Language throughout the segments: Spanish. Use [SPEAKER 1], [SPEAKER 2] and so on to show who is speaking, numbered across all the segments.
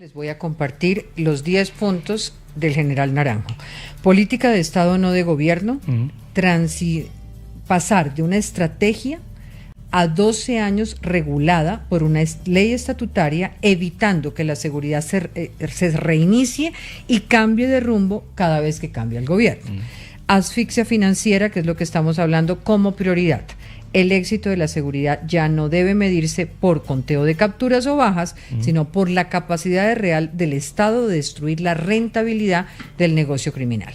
[SPEAKER 1] Les voy a compartir los 10 puntos del general Naranjo. Política de Estado, no de gobierno. Pasar de una estrategia a 12 años regulada por una ley estatutaria, evitando que la seguridad se reinicie y cambie de rumbo cada vez que cambia el gobierno. Asfixia financiera, que es lo que estamos hablando, como prioridad. El éxito de la seguridad ya no debe medirse por conteo de capturas o bajas, sino por la capacidad real del Estado de destruir la rentabilidad del negocio criminal.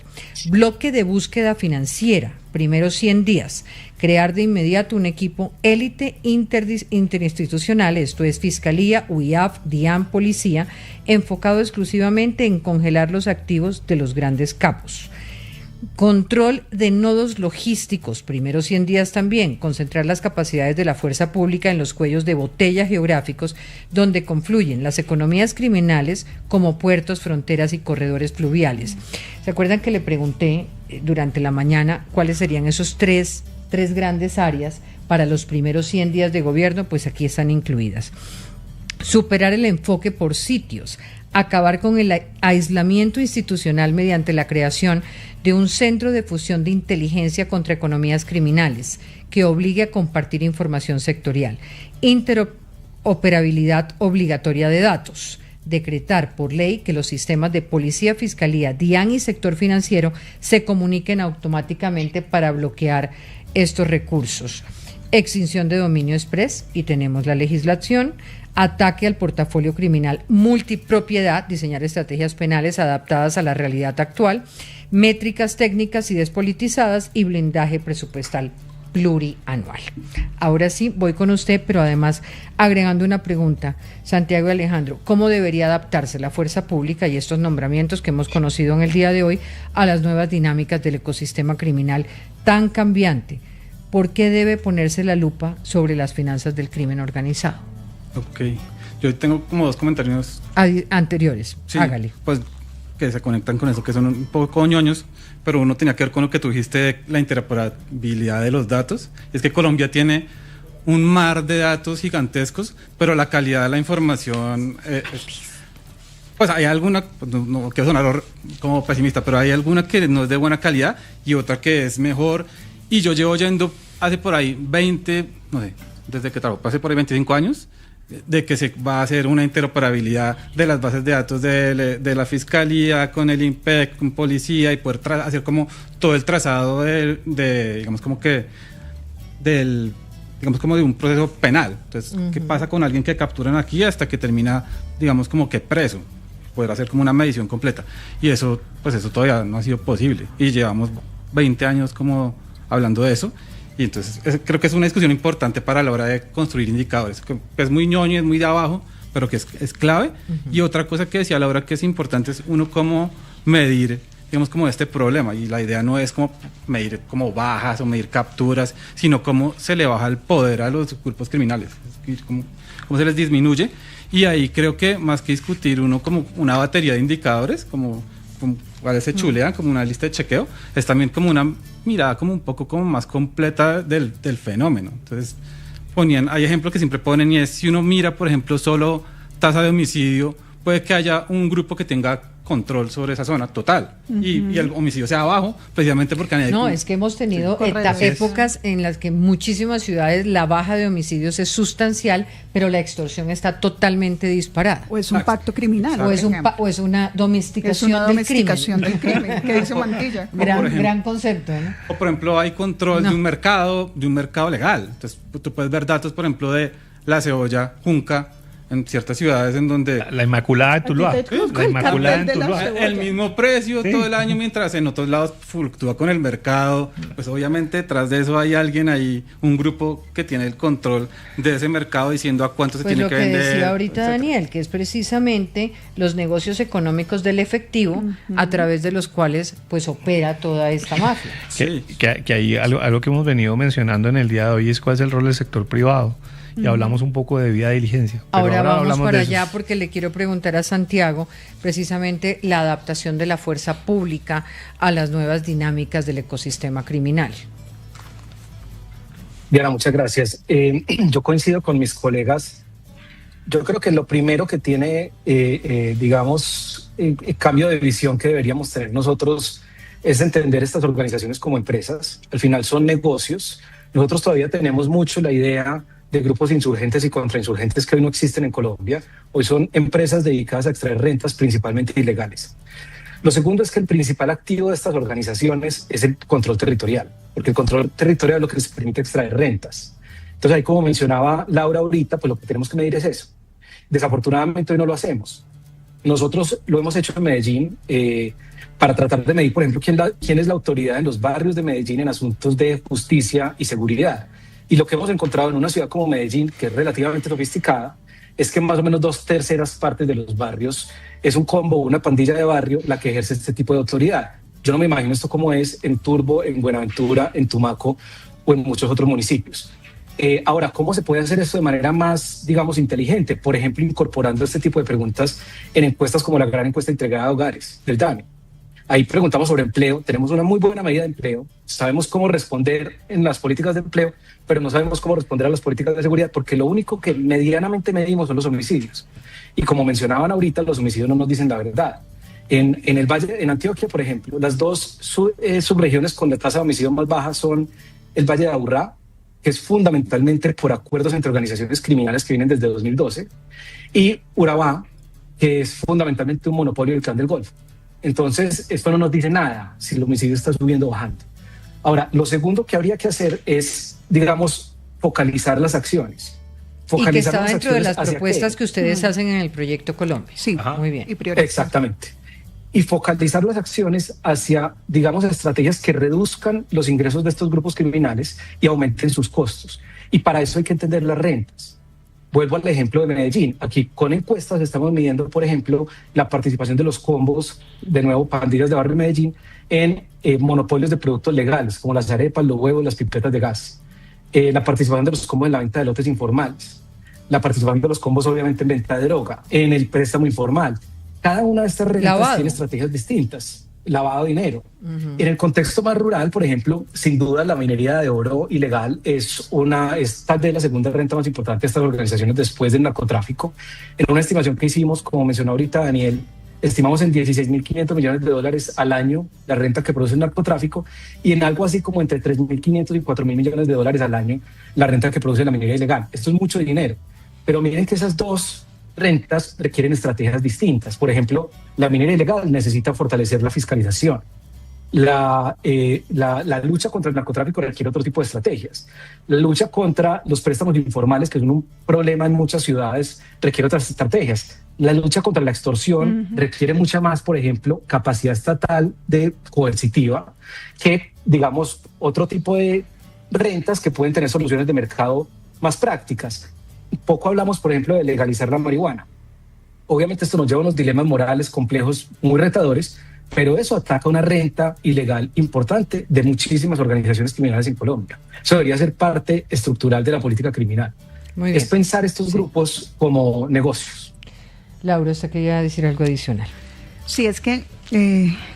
[SPEAKER 1] Bloque de búsqueda financiera, primeros 100 días. Crear de inmediato un equipo élite interinstitucional, esto es Fiscalía, UIAF, DIAN, Policía, enfocado exclusivamente en congelar los activos de los grandes capos. Control de nodos logísticos, primeros 100 días también, concentrar las capacidades de la fuerza pública en los cuellos de botella geográficos donde confluyen las economías criminales como puertos, fronteras y corredores fluviales. ¿Se acuerdan que le pregunté durante la mañana cuáles serían esos tres grandes áreas para los primeros 100 días de gobierno? Pues aquí están incluidas. Superar el enfoque por sitios, acabar con el aislamiento institucional mediante la creación de un centro de fusión de inteligencia contra economías criminales que obligue a compartir información sectorial, interoperabilidad obligatoria de datos, decretar por ley que los sistemas de policía, fiscalía, DIAN y sector financiero se comuniquen automáticamente para bloquear estos recursos. Extinción de dominio express, y tenemos la legislación. Ataque al portafolio criminal, multipropiedad, diseñar estrategias penales adaptadas a la realidad actual, métricas técnicas y despolitizadas y blindaje presupuestal plurianual. Ahora sí, voy con usted, pero además agregando una pregunta, Santiago y Alejandro, ¿cómo debería adaptarse la fuerza pública y estos nombramientos que hemos conocido en el día de hoy a las nuevas dinámicas del ecosistema criminal tan cambiante? ¿Por qué debe ponerse la lupa sobre las finanzas del crimen organizado?
[SPEAKER 2] Ok, yo tengo como dos comentarios
[SPEAKER 1] anteriores, sí, hágale.
[SPEAKER 2] Pues que se conectan con eso, que son un poco ñoños, pero uno tenía que ver con lo que tú dijiste de la interoperabilidad de los datos. Es que Colombia tiene un mar de datos gigantescos, pero la calidad de la información, pues hay alguna, pues no quiero sonar como pesimista, pero hay alguna que no es de buena calidad y otra que es mejor. Y yo llevo yendo hace por ahí 20, no sé, desde que trabajo, hace por ahí 25 años, de que se va a hacer una interoperabilidad de las bases de datos de la Fiscalía con el INPEC, con Policía, y poder hacer como todo el trazado digamos como que digamos como de un proceso penal. Entonces, ¿qué pasa con alguien que capturan aquí hasta que termina, digamos como que preso? Poder hacer como una medición completa. Y eso, pues eso todavía no ha sido posible. Y llevamos 20 años como hablando de eso. Y entonces creo que es una discusión importante para la hora de construir indicadores, que es muy ñoño, es muy de abajo, pero que es clave. Y otra cosa que decía Laura que es importante es uno cómo medir, digamos, como este problema. Y la idea no es como medir como bajas o medir capturas, sino cómo se le baja el poder a los grupos criminales, cómo se les disminuye. Y ahí creo que más que discutir uno como una batería de indicadores, como cuáles se chulean, como una lista de chequeo, es también como una mirada como un poco como más completa del fenómeno. Entonces hay ejemplos que siempre ponen, y es si uno mira, por ejemplo, solo tasa de homicidio, puede que haya un grupo que tenga control sobre esa zona total, y el homicidio sea bajo, precisamente porque...
[SPEAKER 1] es que hemos tenido épocas en las que en muchísimas ciudades la baja de homicidios es sustancial, pero la extorsión está totalmente disparada.
[SPEAKER 3] O es un pacto criminal.
[SPEAKER 1] O es una domesticación del crimen.
[SPEAKER 3] Que dice Mantilla.
[SPEAKER 1] Gran concepto, ¿no?
[SPEAKER 2] O por ejemplo hay control de un mercado legal. Entonces tú puedes ver datos, por ejemplo, de la cebolla junca en ciertas ciudades en donde...
[SPEAKER 4] La Inmaculada de Tuluá. La Inmaculada de Tuluá.
[SPEAKER 2] El mismo precio todo el año, mientras en otros lados fluctúa con el mercado. Pues obviamente detrás de eso hay alguien ahí, un grupo que tiene el control de ese mercado diciendo a cuánto se tiene que vender.
[SPEAKER 1] Pues lo que decía ahorita Daniel, que es precisamente los negocios económicos del efectivo a través de los cuales pues opera toda esta mafia.
[SPEAKER 4] Que hay algo que hemos venido mencionando en el día de hoy es cuál es el rol del sector privado. Y hablamos un poco de debida diligencia.
[SPEAKER 1] Ahora vamos para allá porque le quiero preguntar a Santiago precisamente la adaptación de la fuerza pública a las nuevas dinámicas del ecosistema criminal.
[SPEAKER 5] Diana, muchas gracias. Yo coincido con mis colegas Yo creo que lo primero que tiene, digamos, cambio de visión que deberíamos tener nosotros es entender estas organizaciones como empresas. Al final son negocios. Nosotros todavía tenemos mucho la idea de grupos insurgentes y contrainsurgentes que hoy no existen en Colombia. Hoy son empresas dedicadas a extraer rentas principalmente ilegales. Lo segundo es que el principal activo de estas organizaciones es el control territorial, porque el control territorial es lo que les permite extraer rentas. Entonces ahí, como mencionaba Laura ahorita, pues lo que tenemos que medir es eso. Desafortunadamente hoy no lo hacemos. Nosotros lo hemos hecho en Medellín para tratar de medir, por ejemplo, quién es la autoridad en los barrios de Medellín en asuntos de justicia y seguridad. Y lo que hemos encontrado en una ciudad como Medellín, que es relativamente sofisticada, es que más o menos 2/3 partes de los barrios es un combo, una pandilla de barrio la que ejerce este tipo de autoridad. Yo no me imagino esto como es en Turbo, en Buenaventura, en Tumaco o en muchos otros municipios. Ahora, ¿cómo se puede hacer esto de manera más, digamos, inteligente? Por ejemplo, incorporando este tipo de preguntas en encuestas como la gran encuesta entregada a hogares del DANE. Ahí preguntamos sobre empleo, tenemos una muy buena medida de empleo, sabemos cómo responder en las políticas de empleo, pero no sabemos cómo responder a las políticas de seguridad, porque lo único que medianamente medimos son los homicidios. Y como mencionaban ahorita, los homicidios no nos dicen la verdad. En el Valle, en Antioquia, por ejemplo, las dos subregiones con la tasa de homicidio más baja son el Valle de Aburrá, que es fundamentalmente por acuerdos entre organizaciones criminales que vienen desde 2012, y Urabá, que es fundamentalmente un monopolio del Clan del Golfo. Entonces, esto no nos dice nada si el homicidio está subiendo o bajando. Ahora, lo segundo que habría que hacer es, digamos, focalizar las acciones.
[SPEAKER 1] Y que está dentro de las propuestas que ustedes hacen en el Proyecto Colombia.
[SPEAKER 3] Sí,
[SPEAKER 1] muy bien.
[SPEAKER 3] Y priorizar.
[SPEAKER 5] Exactamente. Y focalizar las acciones hacia, digamos, estrategias que reduzcan los ingresos de estos grupos criminales y aumenten sus costos. Y para eso hay que entender las rentas. Vuelvo al ejemplo de Medellín. Aquí con encuestas estamos midiendo, por ejemplo, la participación de los combos, de nuevo, pandillas de barrio de Medellín, en monopolios de productos legales, como las arepas, los huevos, las pipetas de gas. La participación de los combos en la venta de lotes informales. La participación de los combos, obviamente, en venta de droga, en el préstamo informal. Cada una de estas rentas tiene estrategias distintas. Lavado de dinero. En el contexto más rural, por ejemplo, sin duda la minería de oro ilegal es tal vez la segunda renta más importante de estas organizaciones después del narcotráfico. En una estimación que hicimos, como mencionó ahorita Daniel, estimamos en $16.500 millones al año la renta que produce el narcotráfico y en algo así como entre $3.500 y $4.000 millones al año la renta que produce la minería ilegal. Esto es mucho dinero, pero miren que esas dos rentas requieren estrategias distintas. Por ejemplo, la minería ilegal necesita fortalecer la fiscalización. La lucha contra el narcotráfico requiere otro tipo de estrategias. La lucha contra los préstamos informales, que son un problema en muchas ciudades, requiere otras estrategias. La lucha contra la extorsión requiere mucha más, por ejemplo, capacidad estatal de coercitiva que, digamos, otro tipo de rentas que pueden tener soluciones de mercado más prácticas. Poco hablamos, por ejemplo, de legalizar la marihuana. Obviamente esto nos lleva a unos dilemas morales complejos, muy retadores, pero eso ataca una renta ilegal importante de muchísimas organizaciones criminales en Colombia. Eso debería ser parte estructural de la política criminal. Muy bien. Es pensar estos grupos como negocios.
[SPEAKER 1] Laura, ¿usted quería decir algo adicional?
[SPEAKER 3] Sí, es que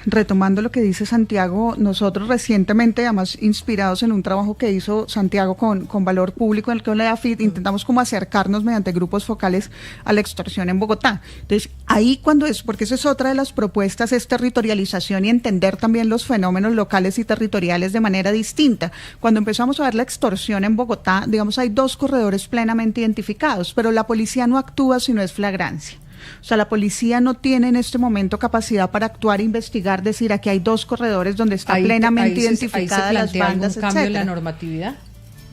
[SPEAKER 3] retomando lo que dice Santiago, nosotros recientemente, además inspirados en un trabajo que hizo Santiago con Valor Público, en el que la AFID, intentamos como acercarnos mediante grupos focales a la extorsión en Bogotá. Entonces, ahí porque esa es otra de las propuestas, es territorialización y entender también los fenómenos locales y territoriales de manera distinta. Cuando empezamos a ver la extorsión en Bogotá, digamos, hay 2 corredores plenamente identificados, pero la policía no actúa si no es flagrancia. O sea, la policía no tiene en este momento capacidad para actuar, investigar, decir aquí hay 2 corredores donde está plenamente identificada las bandas,
[SPEAKER 1] ¿algún cambio en la normatividad?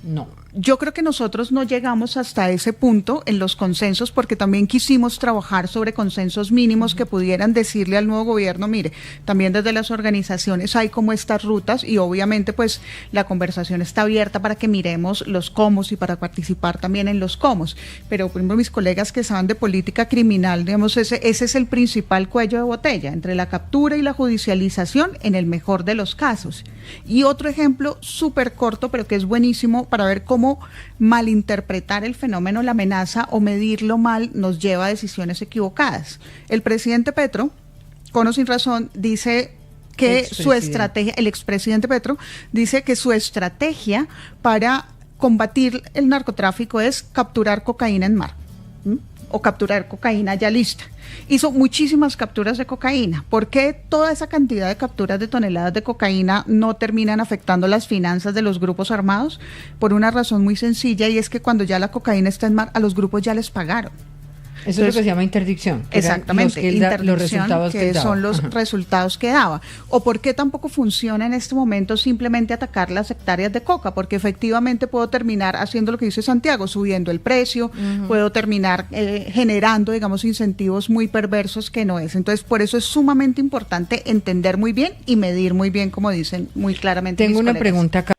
[SPEAKER 1] No.
[SPEAKER 3] Yo creo que nosotros no llegamos hasta ese punto en los consensos porque también quisimos trabajar sobre consensos mínimos que pudieran decirle al nuevo gobierno, mire, también desde las organizaciones hay como estas rutas y obviamente pues la conversación está abierta para que miremos los cómo y para participar también en los cómo. Pero por ejemplo mis colegas que saben de política criminal, digamos, ese es el principal cuello de botella entre la captura y la judicialización en el mejor de los casos. Y otro ejemplo súper corto pero que es buenísimo para ver cómo malinterpretar el fenómeno, la amenaza o medirlo mal nos lleva a decisiones equivocadas. El presidente Petro, con o sin razón, dice que su estrategia, el expresidente Petro, dice que su estrategia para combatir el narcotráfico es capturar cocaína en mar. o capturar cocaína ya lista. Hizo muchísimas capturas de cocaína. ¿Por qué toda esa cantidad de capturas de toneladas de cocaína no terminan afectando las finanzas de los grupos armados? Por una razón muy sencilla, y es que cuando ya la cocaína está en mar, a los grupos ya les pagaron.
[SPEAKER 1] Eso es lo que se llama interdicción.
[SPEAKER 3] Exactamente,
[SPEAKER 1] Los resultados
[SPEAKER 3] que son los resultados que daba. ¿O por qué tampoco funciona en este momento simplemente atacar las hectáreas de coca? Porque efectivamente puedo terminar haciendo lo que dice Santiago, subiendo el precio, puedo terminar generando, digamos, incentivos muy perversos que no es. Entonces, por eso es sumamente importante entender muy bien y medir muy bien, como dicen muy claramente.
[SPEAKER 1] Tengo
[SPEAKER 3] mis
[SPEAKER 1] una
[SPEAKER 3] colegas.
[SPEAKER 1] pregunta acá.